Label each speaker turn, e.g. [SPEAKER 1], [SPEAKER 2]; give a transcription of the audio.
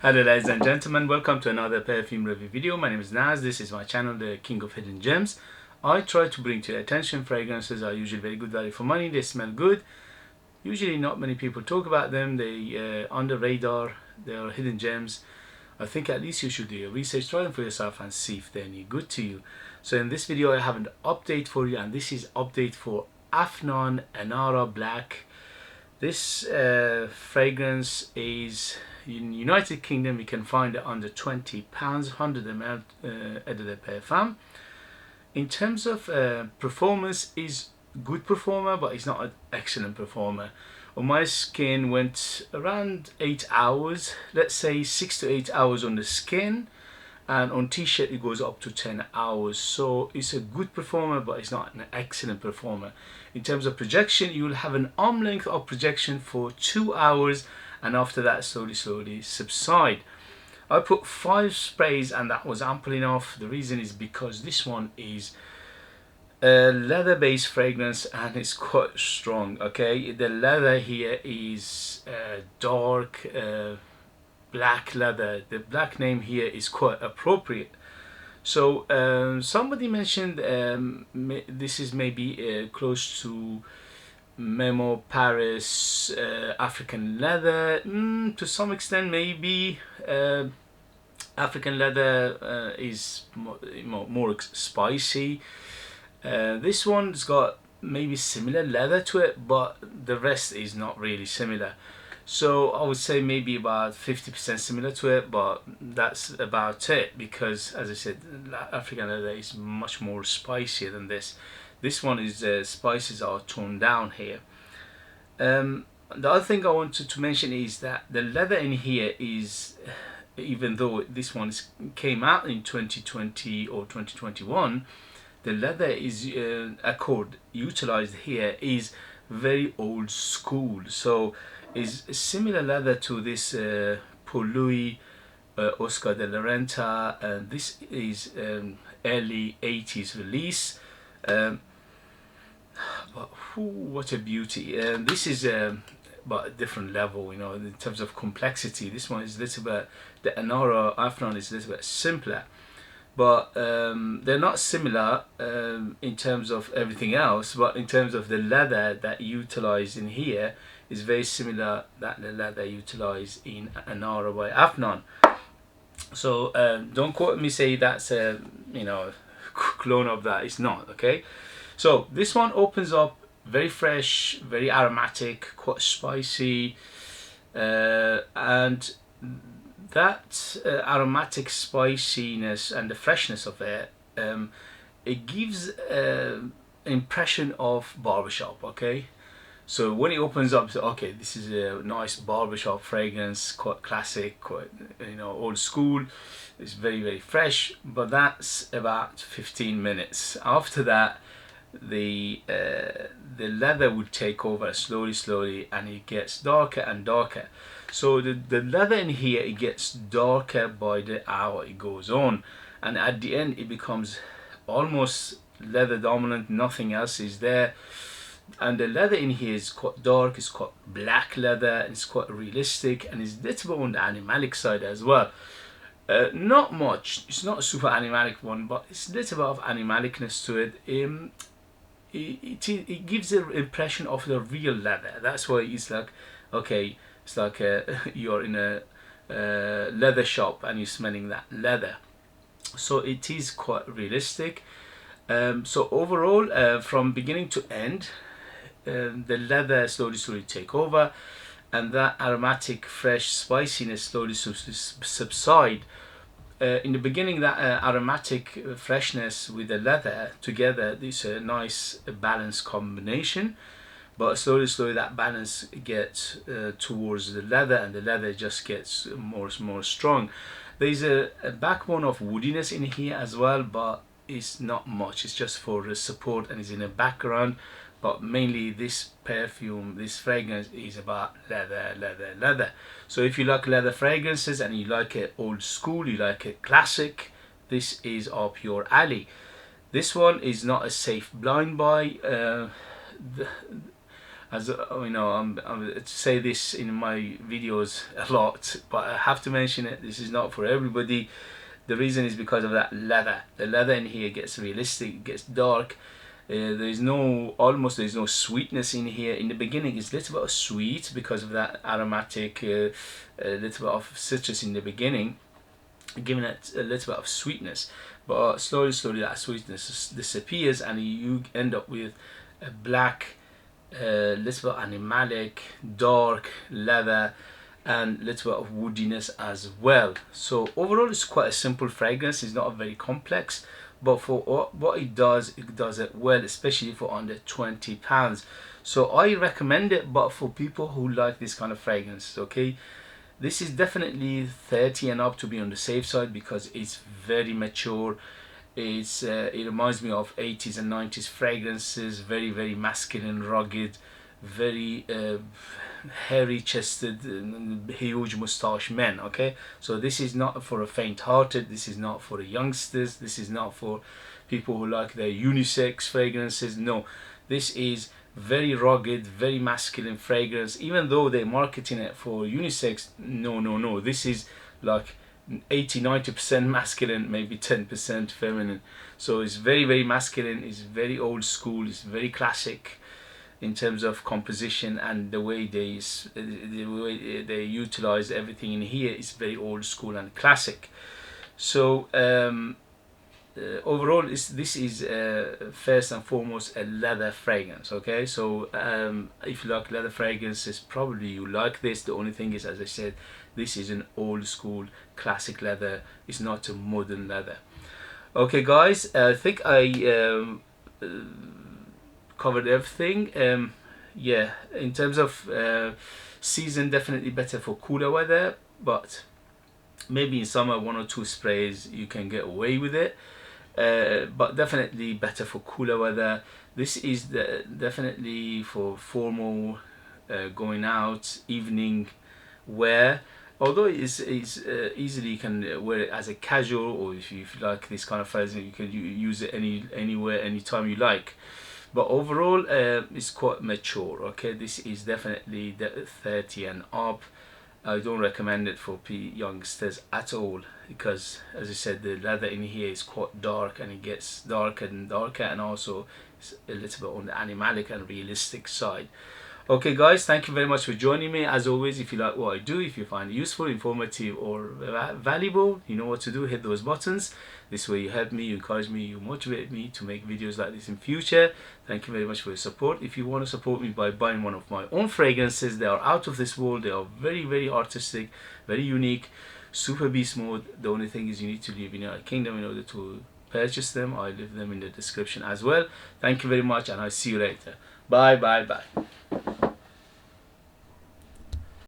[SPEAKER 1] Hello ladies and gentlemen, welcome to another perfume review video. My name is Naz. This is my channel, the King of Hidden Gems. I try to bring to your attention fragrances are usually very good value for money. They smell good. Usually not many people talk about them. They under radar. They are hidden gems. I think at least you should do your research, try them for yourself and see if they're any good to you. So in this video I have an update for you, and this is update for Afnan Inara Black. This fragrance is in United Kingdom. You can find it under £20, 100 ml eau de Perfume. In terms of performance, is good performer, but it's not an excellent performer. On my skin went around 8 hours, let's say 6 to 8 hours on the skin, and on t-shirt it goes up to 10 hours. So it's a good performer, but it's not an excellent performer. In terms of projection, you will have an arm length of projection for 2 hours, and after that slowly subside. I put 5 sprays and that was ample enough. The reason is because this one is a leather based fragrance and it's quite strong. Okay, the leather here is dark black leather. The black name here is quite appropriate. So somebody mentioned this is maybe close to Memo Paris African leather. To some extent maybe. African leather is more spicy. This one's got maybe similar leather to it, but the rest is not really similar. So I would say maybe about 50% similar to it, but that's about it, because as I said, African leather is much more spicier than this. This one is spices are toned down here. The other thing I wanted to mention is that the leather in here is, even though this one came out in 2020 or 2021, the leather is accord utilized here is very old school. So is similar leather to this Paul Louis Oscar de la Renta, and this is early 80s release. But what a beauty. This is but a different level, you know, in terms of complexity. This one is a little bit, the Inara Afnan is a little bit simpler, but they're not similar in terms of everything else, but in terms of the leather that utilized in here is very similar that the leather utilized in Inara by Afnan. So don't quote me, say that's a you know clone of that. It's not. Okay, so this one opens up very fresh, very aromatic, quite spicy, and that aromatic spiciness and the freshness of it, it gives impression of barbershop. Okay, so when it opens up, okay, this is a nice barbershop fragrance, quite classic, quite old school. It's very fresh, but that's about 15 minutes. After that, the leather will take over slowly, and it gets darker and darker. So the leather in here, it gets darker by the hour it goes on, and at the end it becomes almost leather dominant. Nothing else is there, and the leather in here is quite dark. It's quite black leather, and it's quite realistic, and it's a little bit on the animalic side as well. Not much. It's not a super animalic one, but it's a little bit of animalicness to it. It gives the impression of the real leather. That's why it's like, okay, it's like you're in a leather shop and you're smelling that leather. So it is quite realistic. So overall, from beginning to end, the leather slowly take over, and that aromatic fresh spiciness slowly subside. In the beginning, that aromatic freshness with the leather together is a nice balanced combination, but slowly that balance gets towards the leather, and the leather just gets more strong. There's a backbone of woodiness in here as well, but it's not much. It's just for the support and it's in the background. But mainly this perfume, this fragrance is about leather. So if you like leather fragrances and you like it old school, you like it classic, this is up your alley. This one is not a safe blind buy. As you know, I say this in my videos a lot, but I have to mention it. This is not for everybody. The reason is because of that leather. The leather in here gets realistic, gets dark. There's no sweetness in here. In the beginning, it's a little bit of sweet because of that aromatic, a little bit of citrus in the beginning, giving it a little bit of sweetness. But slowly that sweetness disappears, and you end up with a black, little bit animalic, dark leather, and little bit of woodiness as well. So overall, it's quite a simple fragrance. It's not very complex, but for what it does it well, especially for under £20. So I recommend it, but for people who like this kind of fragrance, okay, this is definitely 30 and up to be on the safe side, because it's very mature. It reminds me of 80s and 90s fragrances, very masculine, rugged, very hairy chested, huge mustache men. Okay, so this is not for a faint-hearted, this is not for the youngsters, this is not for people who like their unisex fragrances. No, this is very rugged, very masculine fragrance. Even though they're marketing it for unisex, no, this is like 80-90% masculine, maybe 10% feminine. So it's very masculine, it's very old school, it's very classic in terms of composition, and the way they utilize everything in here is very old school and classic. So overall, this is first and foremost a leather fragrance. Okay, so if you like leather fragrances, probably you like this. The only thing is, as I said, this is an old school classic leather. It's not a modern leather. Okay guys, I think I covered everything. Yeah, in terms of season, definitely better for cooler weather, but maybe in summer 1 or 2 sprays you can get away with it. But definitely better for cooler weather. This is definitely for formal, going out, evening wear. Although it's easily, you can wear it as a casual, or if you like this kind of fragrance, you can use it anywhere, anytime you like. But overall, it's quite mature. Okay, this is definitely 30 and up. I don't recommend it for youngsters at all, because as I said, the leather in here is quite dark, and it gets darker and darker, and also it's a little bit on the animalic and realistic side. Okay guys, thank you very much for joining me. As always, if you like what I do, if you find it useful, informative, or valuable, you know what to do. Hit those buttons. This way you help me, you encourage me, you motivate me to make videos like this in future. Thank you very much for your support. If you want to support me by buying one of my own fragrances, they are out of this world. They are very artistic, very unique, super beast mode. The only thing is you need to live in the United Kingdom in order to purchase them. I leave them in the description as well. Thank you very much, and I'll see you later. Bye.